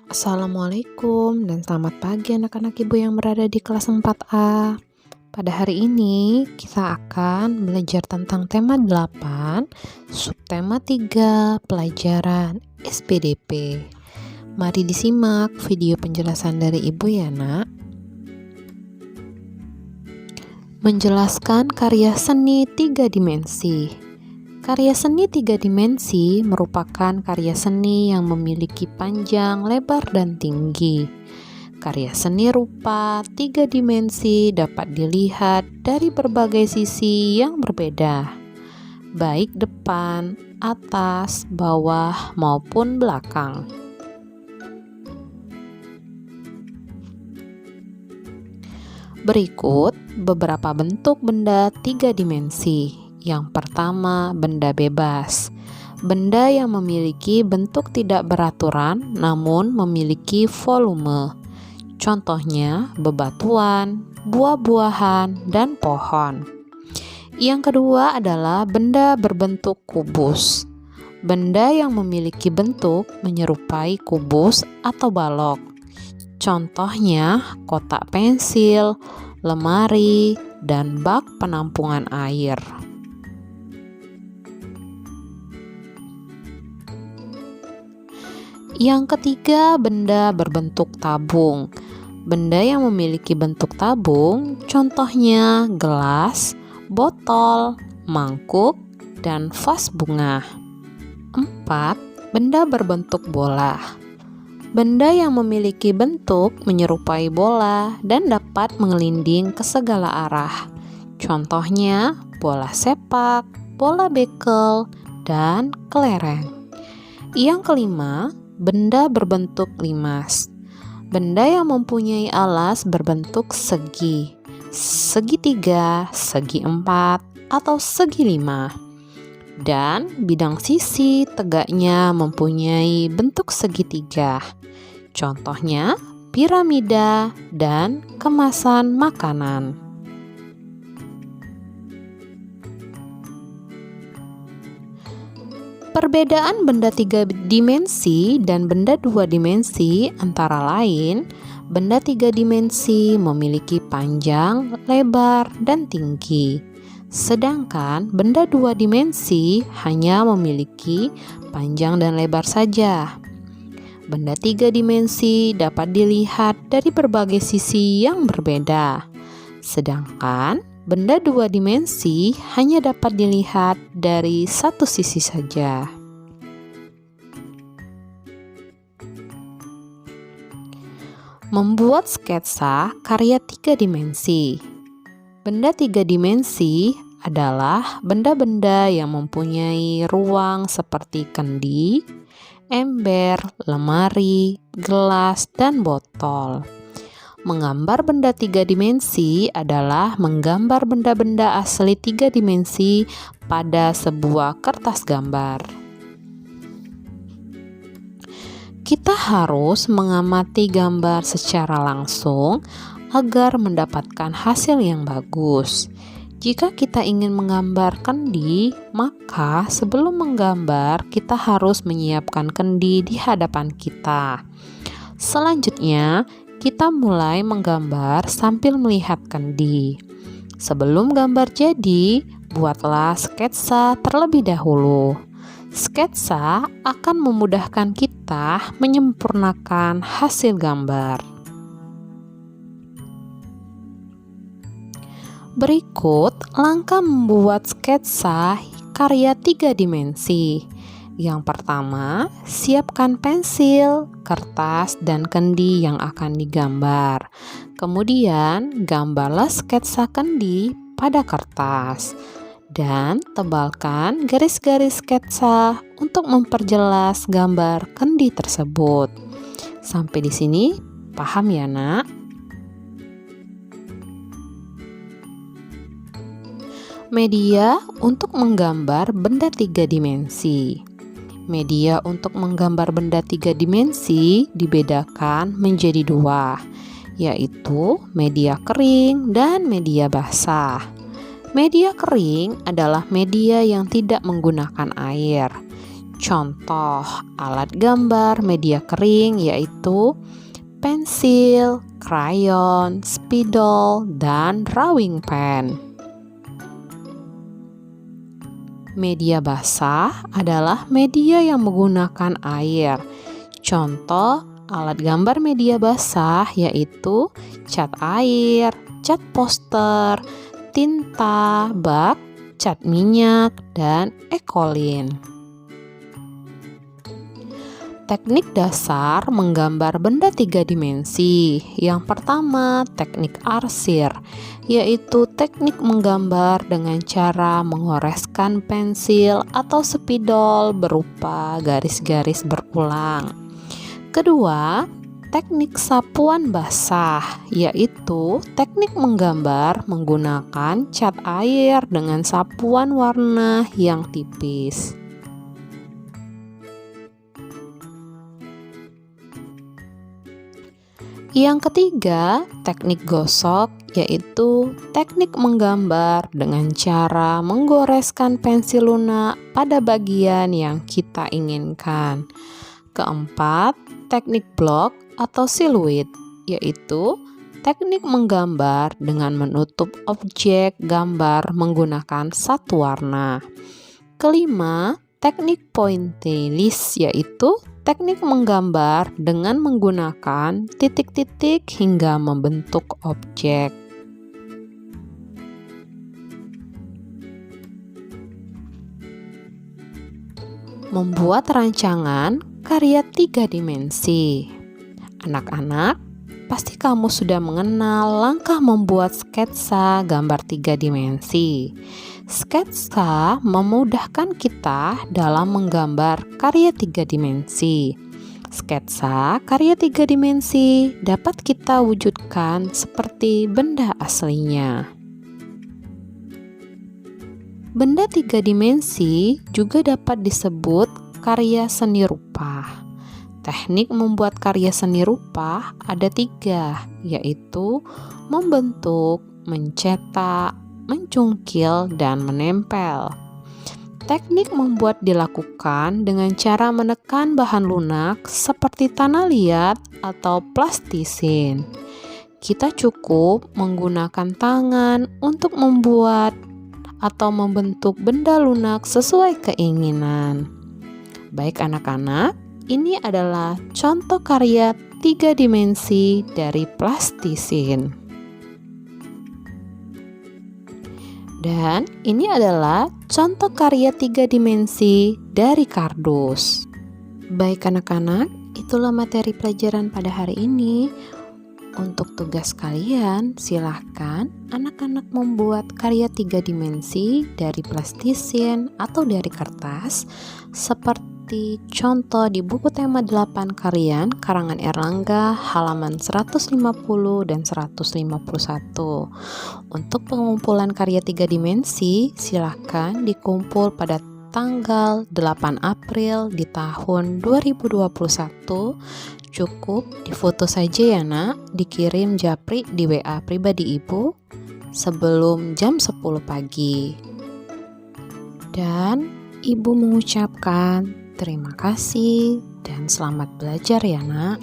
Assalamualaikum dan selamat pagi anak-anak ibu yang berada di kelas 4A. Pada hari ini kita akan belajar tentang tema 8, subtema 3, pelajaran SPDP. Mari disimak video penjelasan dari ibu ya nak. Menjelaskan karya seni 3 dimensi. Karya seni 3 dimensi merupakan karya seni yang memiliki panjang, lebar, dan tinggi. Karya seni rupa 3 dimensi dapat dilihat dari berbagai sisi yang berbeda, baik depan, atas, bawah, maupun belakang. Berikut beberapa bentuk benda 3 dimensi. Yang pertama, benda bebas. Benda yang memiliki bentuk tidak beraturan namun memiliki volume. Contohnya bebatuan, buah-buahan, dan pohon. Yang kedua adalah benda berbentuk kubus. Benda yang memiliki bentuk menyerupai kubus atau balok. Contohnya kotak pensil, lemari, dan bak penampungan air. Yang ketiga, benda berbentuk tabung. Benda yang memiliki bentuk tabung, contohnya gelas, botol, mangkuk, dan vas bunga. 4. Benda berbentuk bola. Benda yang memiliki bentuk menyerupai bola dan dapat menggelinding ke segala arah. Contohnya bola sepak, bola bekel, dan kelereng. Yang kelima, benda berbentuk limas. Benda yang mempunyai alas berbentuk segi, segitiga, segi 4, atau segi 5. Dan bidang sisi tegaknya mempunyai bentuk segitiga. Contohnya piramida dan kemasan makanan. Perbedaan benda 3 dimensi dan benda 2 dimensi antara lain, benda 3 dimensi memiliki panjang, lebar, dan tinggi. Sedangkan benda 2 dimensi hanya memiliki panjang dan lebar saja. Benda 3 dimensi dapat dilihat dari berbagai sisi yang berbeda. Sedangkan benda 2 dimensi hanya dapat dilihat dari satu sisi saja. Membuat sketsa karya 3 dimensi. Benda 3 dimensi adalah benda-benda yang mempunyai ruang seperti kendi, ember, lemari, gelas, dan botol. Menggambar benda 3 dimensi adalah menggambar benda-benda asli 3 dimensi pada sebuah kertas gambar. Kita harus mengamati gambar secara langsung agar mendapatkan hasil yang bagus. Jika kita ingin menggambar kendi, maka sebelum menggambar kita harus menyiapkan kendi di hadapan kita. Selanjutnya, kita mulai menggambar sambil melihat kendi. Sebelum gambar jadi, buatlah sketsa terlebih dahulu. Sketsa akan memudahkan kita menyempurnakan hasil gambar. Berikut langkah membuat sketsa karya 3 dimensi. Yang pertama, siapkan pensil, kertas, dan kendi yang akan digambar. Kemudian, gambarlah sketsa kendi pada kertas. Dan tebalkan garis-garis sketsa untuk memperjelas gambar kendi tersebut. Sampai di sini, paham ya nak? Media untuk menggambar benda 3 dimensi. Media untuk menggambar benda 3 dimensi dibedakan menjadi 2, yaitu media kering dan media basah. Media kering adalah media yang tidak menggunakan air. Contoh alat gambar media kering yaitu pensil, krayon, spidol, dan drawing pen. Media basah adalah media yang menggunakan air. Contoh alat gambar media basah yaitu cat air, cat poster, tinta, bak, cat minyak, dan ekolin. Teknik dasar menggambar benda 3 dimensi. Yang pertama, teknik arsir, yaitu teknik menggambar dengan cara mengoreskan pensil atau spidol berupa garis-garis berulang. Kedua, teknik sapuan basah, yaitu teknik menggambar menggunakan cat air dengan sapuan warna yang tipis. Yang ketiga, teknik gosok, yaitu teknik menggambar dengan cara menggoreskan pensil lunak pada bagian yang kita inginkan. Keempat, teknik blok atau siluet, yaitu teknik menggambar dengan menutup objek gambar menggunakan satu warna. Kelima, teknik pointillis, yaitu teknik menggambar dengan menggunakan titik-titik hingga membentuk objek. Membuat rancangan karya 3 dimensi. Anak-anak, pasti kamu sudah mengenal langkah membuat sketsa gambar 3 dimensi. Sketsa memudahkan kita dalam menggambar karya 3 dimensi. Sketsa karya 3 dimensi dapat kita wujudkan seperti benda aslinya. Benda 3 dimensi juga dapat disebut karya seni rupa. Teknik membuat karya seni rupa ada 3, yaitu membentuk, mencetak, mencungkil, dan menempel. Teknik membuat dilakukan dengan cara menekan bahan lunak seperti tanah liat atau plastisin. Kita cukup menggunakan tangan untuk membuat atau membentuk benda lunak sesuai keinginan. Baik anak-anak, ini adalah contoh karya 3 dimensi dari plastisin. Dan ini adalah contoh karya 3 dimensi dari kardus. Baik anak-anak, itulah materi pelajaran pada hari ini. Untuk tugas kalian, silahkan anak-anak membuat karya 3 dimensi dari plastisin atau dari kertas seperti contoh di buku tema 8 kalian karangan Erlangga halaman 150 dan 151. Untuk pengumpulan karya 3 dimensi, silahkan dikumpul pada tanggal 8 April di tahun 2021. Cukup difoto saja ya nak, dikirim japri di WA pribadi ibu sebelum jam 10 pagi. Dan ibu mengucapkan terima kasih dan selamat belajar ya nak.